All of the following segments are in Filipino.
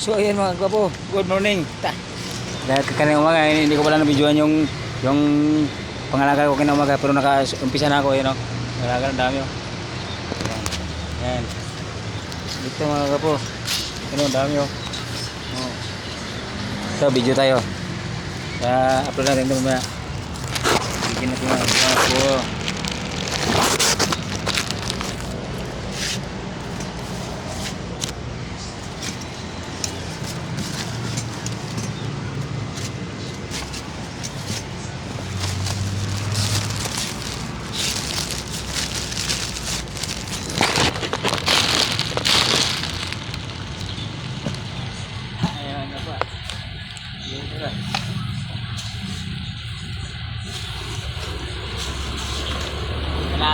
So ayan mga gwapo, good morning. Dahil kanina umaga, hindi ko pala na-videoan yung pangalaga ko kanina umaga, pero naka-umpisa na ako, yun o. Pangalaga, ang dami o. Ayan, ayan. Dito mga gwapo, ano, ang dami o. Oh. So, video tayo. Upload natin ito mamaya. Bigyan natin mga gwapo.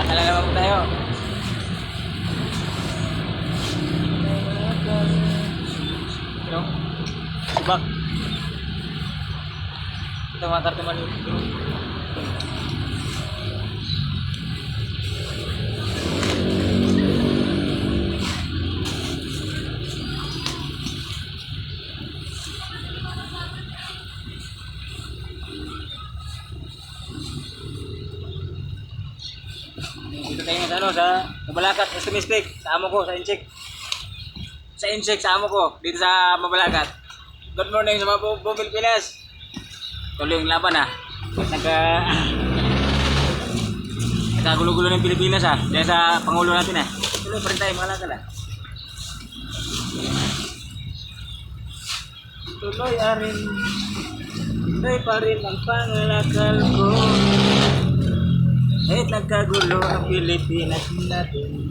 Talaga naman po tayo. Pero, subak. Ito mga kartuman ito. Dito tayo sa ano, sa Mabalacat, Estimistic, sa amo ko, sa Incheck. Sa Incheck, sa amo ko, dito sa Mabalacat. Good morning sa mga bumil Pinas. Tuloy yung laban nagkagulo-gulo ng Pilipinas dahil sa Pangulo natin Tuloy pa rin tayo mga lakal Tuloy pa rin ang pangalakal ko. Kahit nagkagulo ang Pilipinas natin.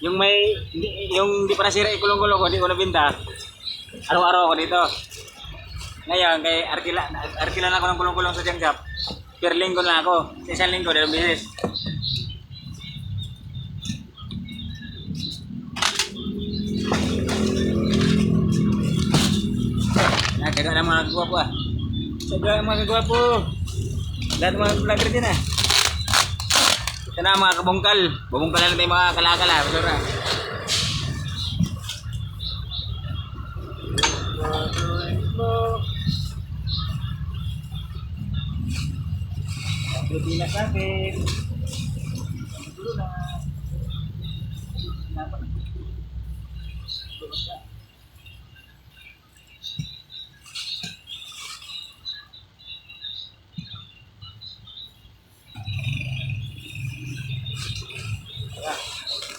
Yung di pa nasira ikulong-kulong ko, di ko nabinta. Araw-araw ako dito. Ngayon, kay Arkila na ako ng kulong-kulong sa Tianggap. Per linggo na ako. Sa isang linggo, 2 beses. Nagkaga ng mga kagwapo Saga ng mga kagwapo. Lahat ng mga vlogger din Ito na mga kabungkal. Bubungkal na natin yung mga kalakal Basura. Pilipinas natin. Dulo na. Dapat.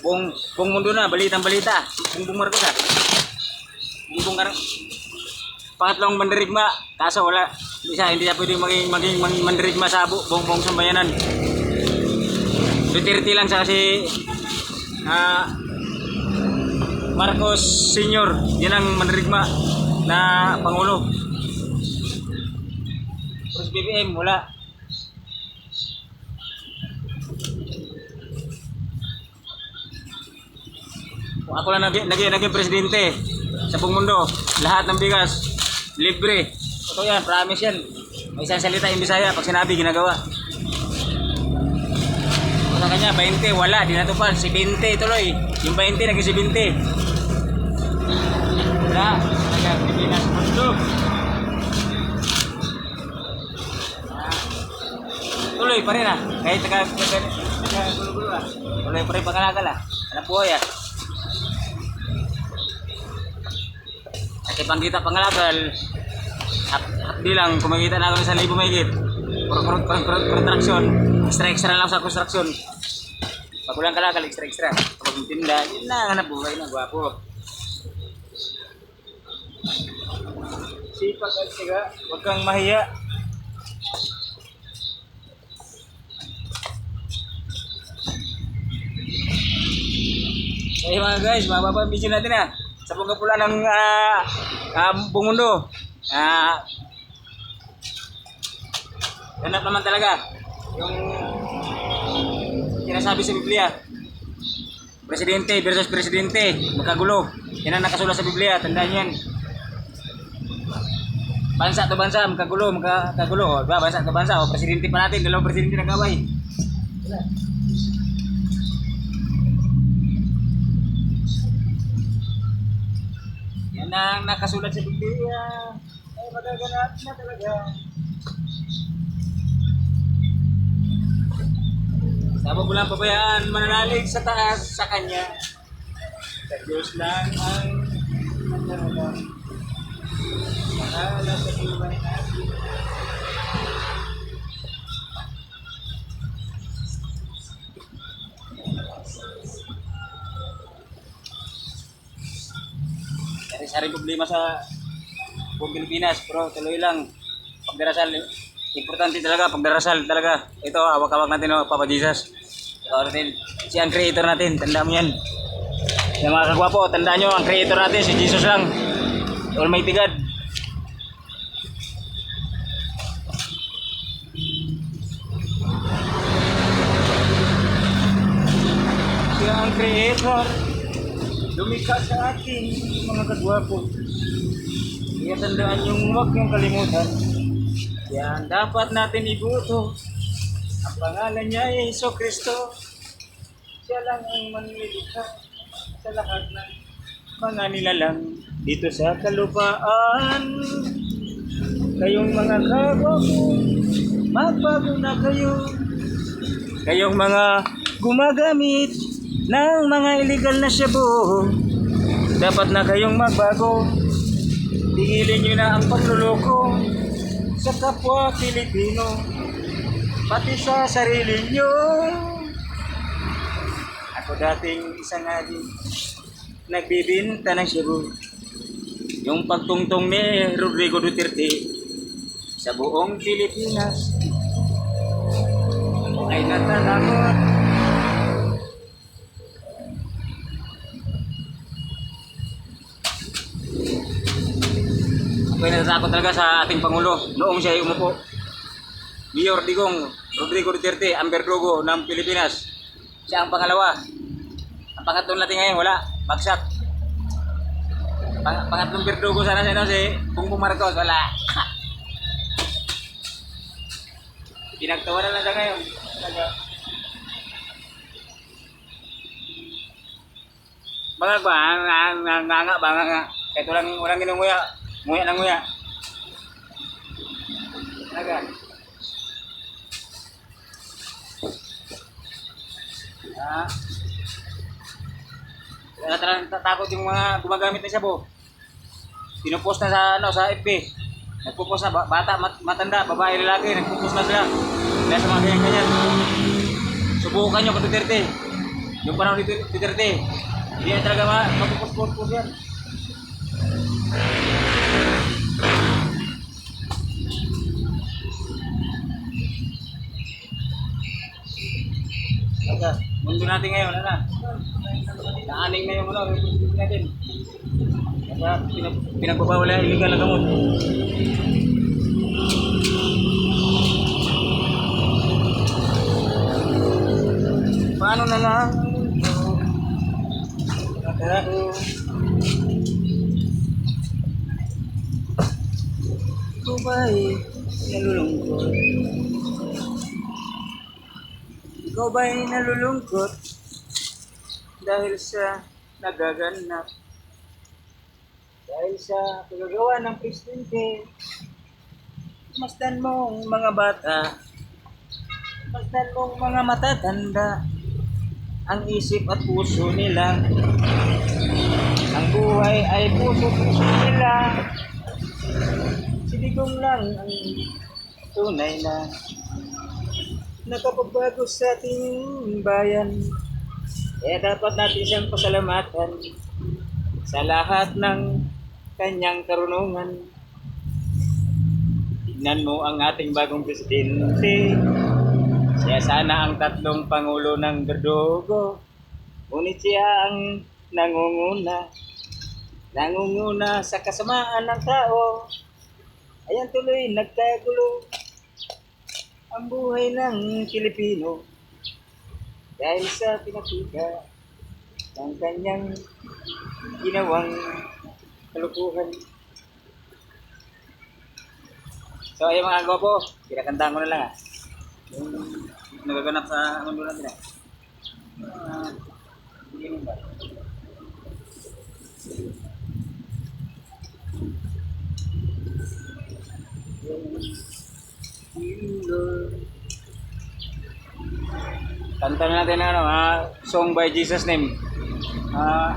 Buong mundo na, balitang-balita. Buong Marcos Buong pangatlong mandirigma. Kaso wala, hindi siya pwedeng maging mandirigma sa buong sambayanan. Duterte lang siya kasi Marcos Senior, yan ang mandirigma na Pangulo. Terus BBM, wala. Ako lang naging presidente sa buong mundo. Lahat ng bigas libre. Ito yan, promise yan. May isang salita yung Bisaya, pag sinabi, ginagawa. Sa kanya, 20, wala, di natupad. Si 20 tuloy. Yung 20, naging si 20. Wala, talaga, Pilipinas mundo. Tuloy pa rin kahit nagkagulo-gulo tuloy pa rin pangalagal Anak buhay Kasi panggita pangalagal, hapdi lang, kumagita na ako ng 1,000 mahigit. Construction, extra lang sa construction. Pag walang kalakal, extra. Kapag tinda, yun na, hanap buhay na, gwapo. Sipag at siga, huwag kang mahiya. Okay mga guys, mababa ang video natin sa pagkapula ng buong mundo. Ganap naman talaga yung sinasabi sa Biblia. Presidente versus presidente, magkagulo. Yan ang nakasulat sa Biblia, tandaan yan. bansa to bansa, magkagulo. Diba? Bansa to bansa. O, presidente pa natin, dalawang presidente nag-away. Wala. Yan ang nakasulat sa Biblia. Ay, magaganap na talaga. Sabag mo lang pabayaan, mananalig sa taas sa Kanya. Sa Diyos lang ang nagdaralang. Mahala sa buhay natin. Sari-sari problema sa buong Pilipinas, pero tuloy lang. Pagdarasal, importante talaga, pagdarasal talaga. Ito, awak-awak natin, oh, Papa Jesus. Ito natin, si ang creator natin, tandaan mo yan. Yung mga kagwapo, tandaan nyo, ang creator natin, si Jesus lang. Almighty God. Siya ang creator. Lumikha sa atin, mga kagwapo. Kaya tandaan yung huwag yung kalimutan. Yan dapat natin ibuto. Ang pangalan niya ay Hesus Kristo. Siya lang ang manlilikha sa lahat ng mga nilalang dito sa kalupaan. Kayong mga kagwapo, magbago na kayo. Kayong mga gumagamit ng mga illegal na shabu, dapat na kayong magbago. Tigilin nyo na ang pagluloko sa kapwa Pilipino, pati sa sarili nyo. Ako dating isang adi, nagbibinta ng shabu. Yung pagtungtong ni Rodrigo Duterte sa buong Pilipinas ay natanakot. Ako'y natatakot talaga sa ating Pangulo noong siya ay umupo. Mayor Digong Rodrigo Duterte, ang berdugo ng Pilipinas. Siya ang pangalawa. Ang pangatlong natin ngayon, wala. Bagsak. Pangatlong berdugo sana si Bongbong Marcos, wala. Pinagtawanan lang siya ngayon. Bangag ba? Nga ba? Kahit walang ginunguya. Nguya na nguya. Talaga. Talagang tatakot yung mga gumagamit ng shabu. Pinupost na sa FB. Nagpo-post na bata, matanda, babae, lalaki, nagpo-post na sila. Dahil sa mga ganyan-ganyan. Subukan nyo kung Duterte. Yung panahon ni Duterte. Hindi na talaga magpo-post yan. Mundo natin ngayon, ano na? Naaning na yung yung natin. Kaya pinagbabawal na illegal na gamot. Paano na lang? Ikaw ba'y nalulungkot? Ikaw ba'y nalulungkot dahil sa nagaganap? Dahil sa pagagawa ng presidente, masdan mong mga bata, masdan mong mga matatanda, ang isip at puso nila. Ang buhay ay puso-puso nila. Si Digong lang ang tunay na nakapagbago sa ating bayan. Kaya dapat natin siyang pasalamatan sa lahat ng kanyang karunungan. Tignan mo ang ating bagong presidente. Siya sana ang tatlong pangulo ng berdugo. Ngunit siya ang nangunguna sa kasamaan ng tao. Ayan tuloy, nagkagulo ang buhay ng Pilipino dahil sa pinakita ng kanyang ginawang kalukuhan. So ayun mga gwapo, kinakantahan ko na lang yung nagaganap sa mundo natin hindi mo ba? Kanta na natin song by Jesus name. Ah,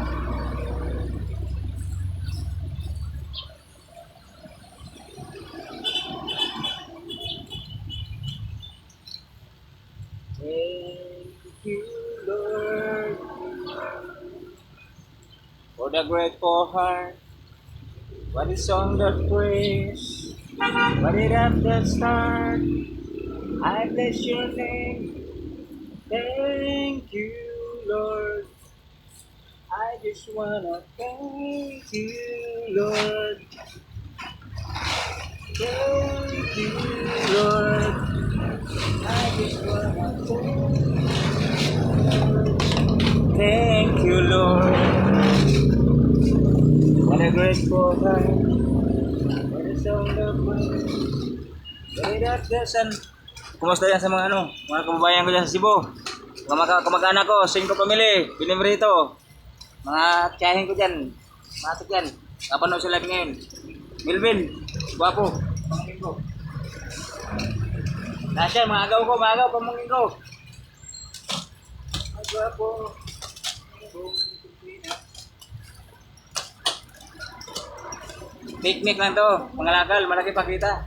thank you, Lord, for the grateful heart. What is song that praise? What it at the start? I bless your name. Thank you, Lord. I just wanna thank you, Lord. Thank you, Lord. I just wanna thank you, Lord. What a grateful heart. What a song of praise. What it at the sun. Kumusta yan sa mga mga kababayan ko dyan sa Cebu? Kamag-anak ko, 5 pamilya, Binimrito. Mga tiyahin ko dyan, matik yan. Kapanood sila ngayon. Milvin, guwapo, pamangkin ko. Lahat yan, mga agaw, pamangkin ko. Ay, guwapo. Picnic lang to, mga lakal, malaki pakita.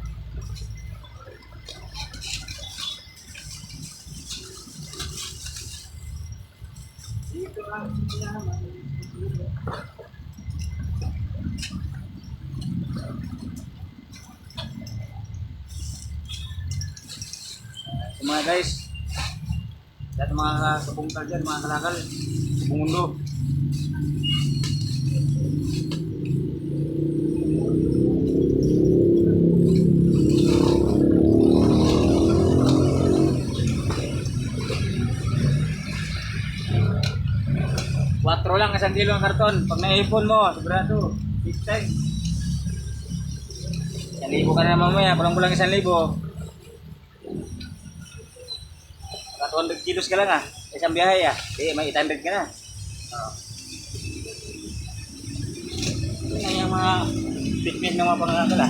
Dito lang naman. So mga guys, lahat ng mga kapungkal dyan, mga kalakal, buong mundo. Quatro lang, 1 kilo ang karton. Pag naipon mo, sigurado, big time. 1,000 ka na mamaya, parang bulang 1,000. Mga 200 kilos ka lang isang biyahe Di, may 800 ka na. Yan yung mga picnic ng mga pangangakal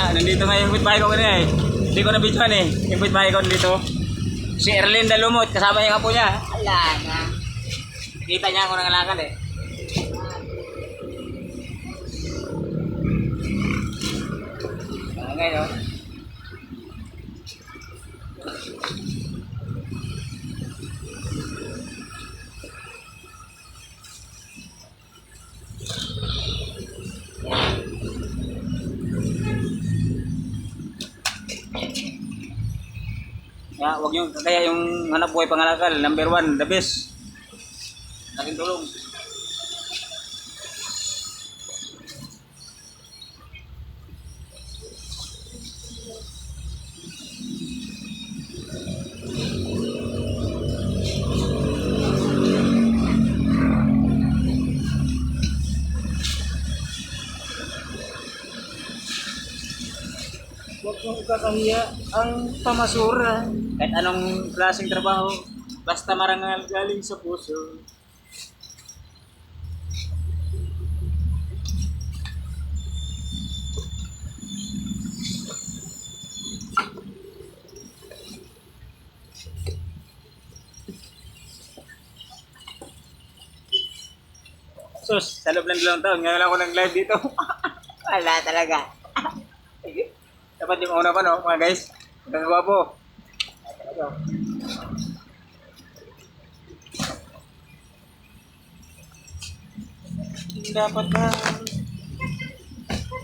nandito nga yung bitbahay ko kanina Hindi ko na-videoan yung bitbahay ko dito. Si Erlyn Dalumot, kasama yung apo niya. Ala na. Nakita niya ako ng alakal ngayon wag yung kaya yung hanap buhay pangalakal, number 1, the best. Laking tulong. Huwag mong ikakahiya ang pamasura. Kahit anong klaseng trabaho, basta marangal galing sa puso. Sus, sa loob ng 2 taon, ngayon ako nag-live dito. Wala talaga. Dapat yung una pa mga guys. Ang gwapo.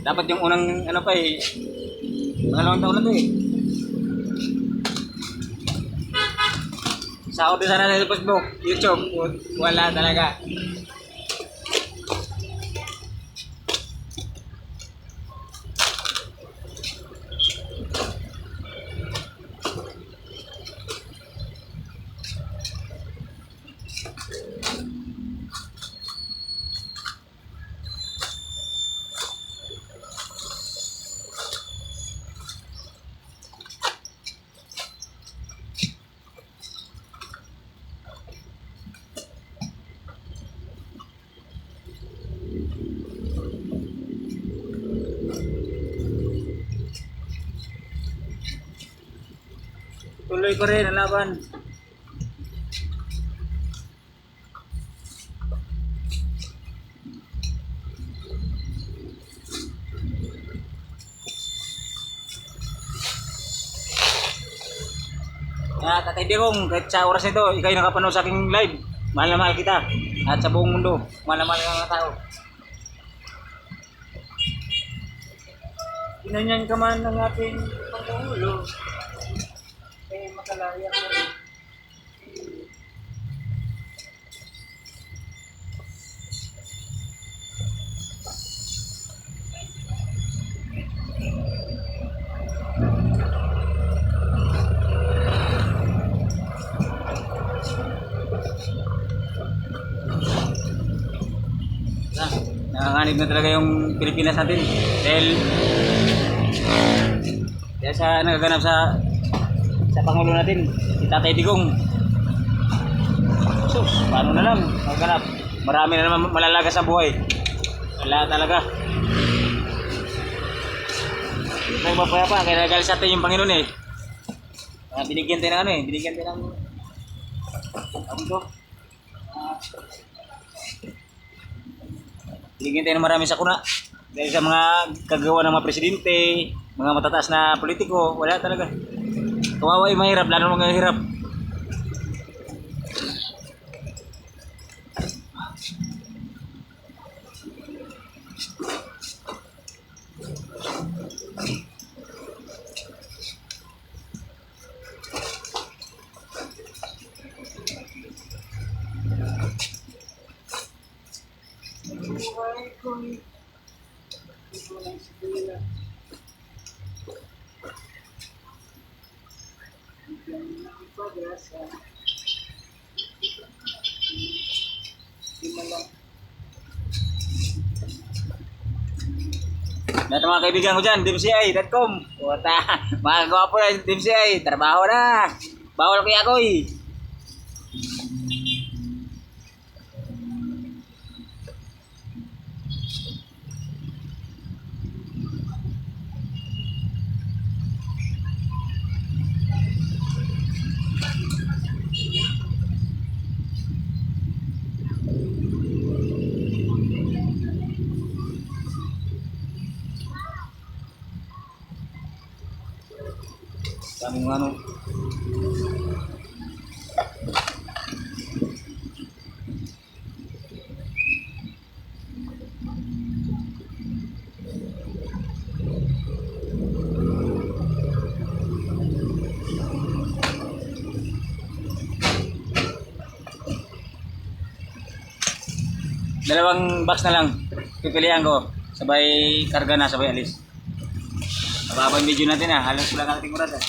Dapat yung unang pangalawang taon na to Sahod din sana sa Facebook, YouTube. Wala talaga. Tuloy pa rin ang laban. Kaya Tatay Digong, kahit sa oras nito, ikaw yung nakapanood sa aking live. Mahal na mahal kita. At sa buong mundo, mahal na mahal ng mga tao. Ginanyan ka man ng ating Pangulo. Eh, makalaya ko rin. Nanganganib na talaga yung Pilipinas natin dahil sa nagaganap sa Pangulo natin, si Tatay Digong. Sus, paano na lang nagaganap? Marami na naman malalagas sa buhay. Wala talaga. Ito yung mapayapa, kaya nagalis natin yung Panginoon eh. Binigyan tayo ng ano eh, binigyan tayo ng binigyan tayo ng marami sakuna dahil sa mga kagawa ng mga presidente, mga matataas na politiko. Wala talaga. Kawawa yung mahirap, lalo mga hirap. Lahat ng mga kaibigan ko dyan, DMCI.com. Mga gwapo na DMCI, trabaho na. Bawal kaya ako eh. Daming ano. Dalawang box na lang pipilihan ko. Sabay karga na, sabay alis. Mababa yung video natin ha. Halos wala nating murad ha.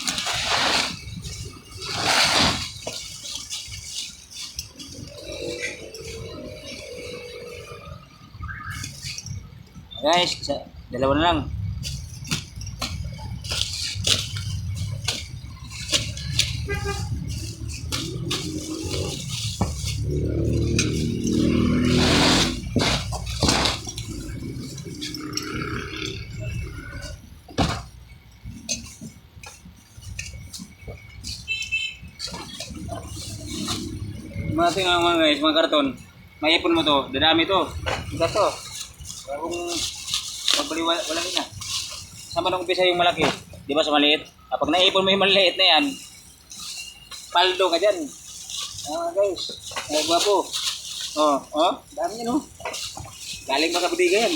Guys, dalawa na lang. Mga ito nga mga guys, mga karton. May ipon mo to, dadami to. Ito to. Kaya kung magbaliwala na. Saan ba nang umpisa yung malaki? Di ba sa maliit? Kapag naipon mo yung maliit na yan, paldo ka dyan. Mga guys, ay gwapo. Dami yan Galing ba sa budiga yan?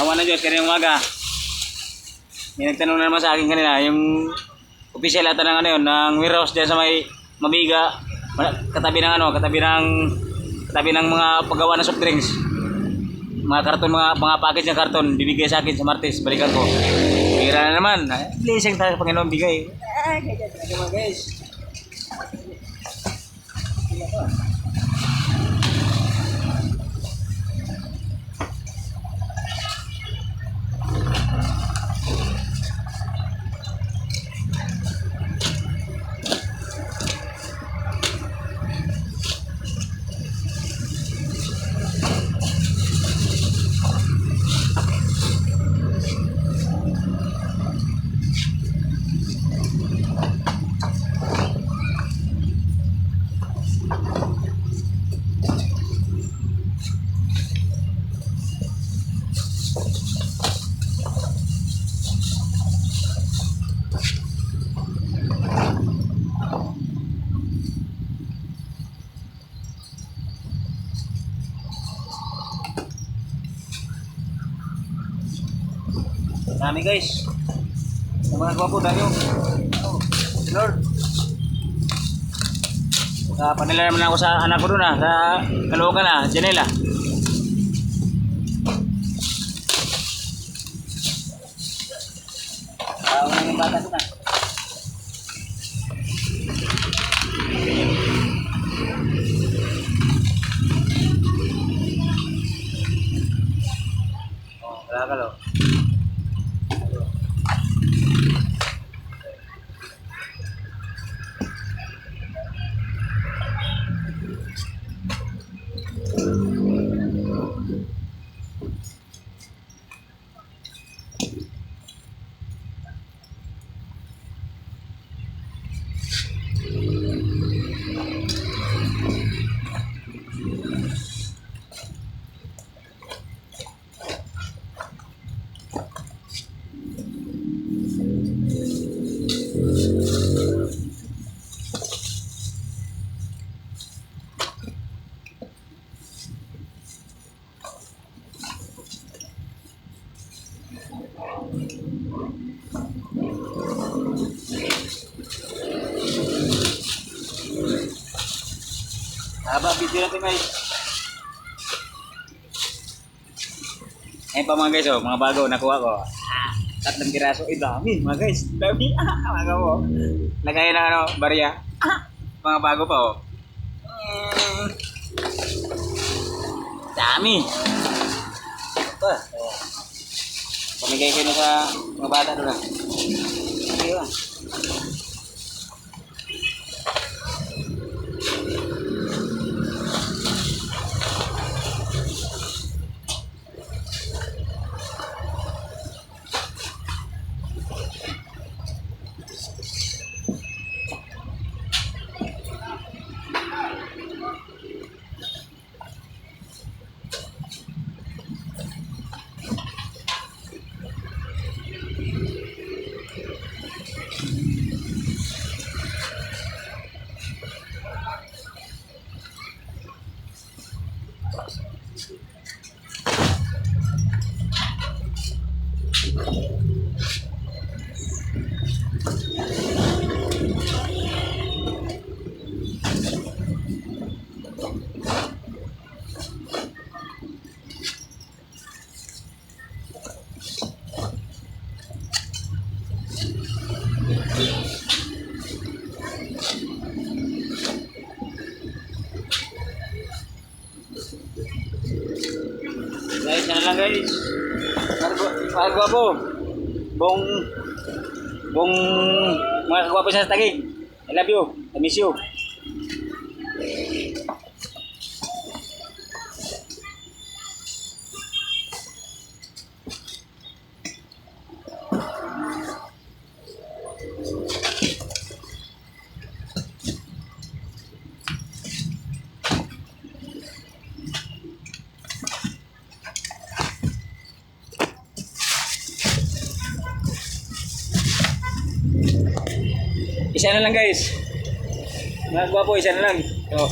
Awa na Diyos, kanina umaga. May nagtanong na naman sa akin kanina, yung official ata ng ano yun, ng warehouse dyan sa may Mabiga, katabi ng mga paggawa ng soft drinks. Mga karton, mga package ng karton, bibigay sa akin sa Martes, balikan ko. Bira na naman. Blessing tayo Panginoon bigay. Ganyan talaga mga guys. Dami guys. Yung mga gwapo dami yung. Oh, Lord. Panila naman ako sa anak ko doon sa Caloocan Janela. Una yung bata doon Oh, kalakal oh. Haba video natin guys. Ayun pa mga guys oh, mga bago nakuha ko. 3 piraso. Dami mga guys. Dami. Mga mo. Lagay ng barya. Mga bago pa oh. Dami. Ito. Pamigay ko na sa mga bata doon. Okay ba? Guys, ano lang guys. Gwapo. Bong mga kagwapo sa Taguig. I love you. I miss you. Isa na lang guys. Mga gwapo, isa na lang. Oh.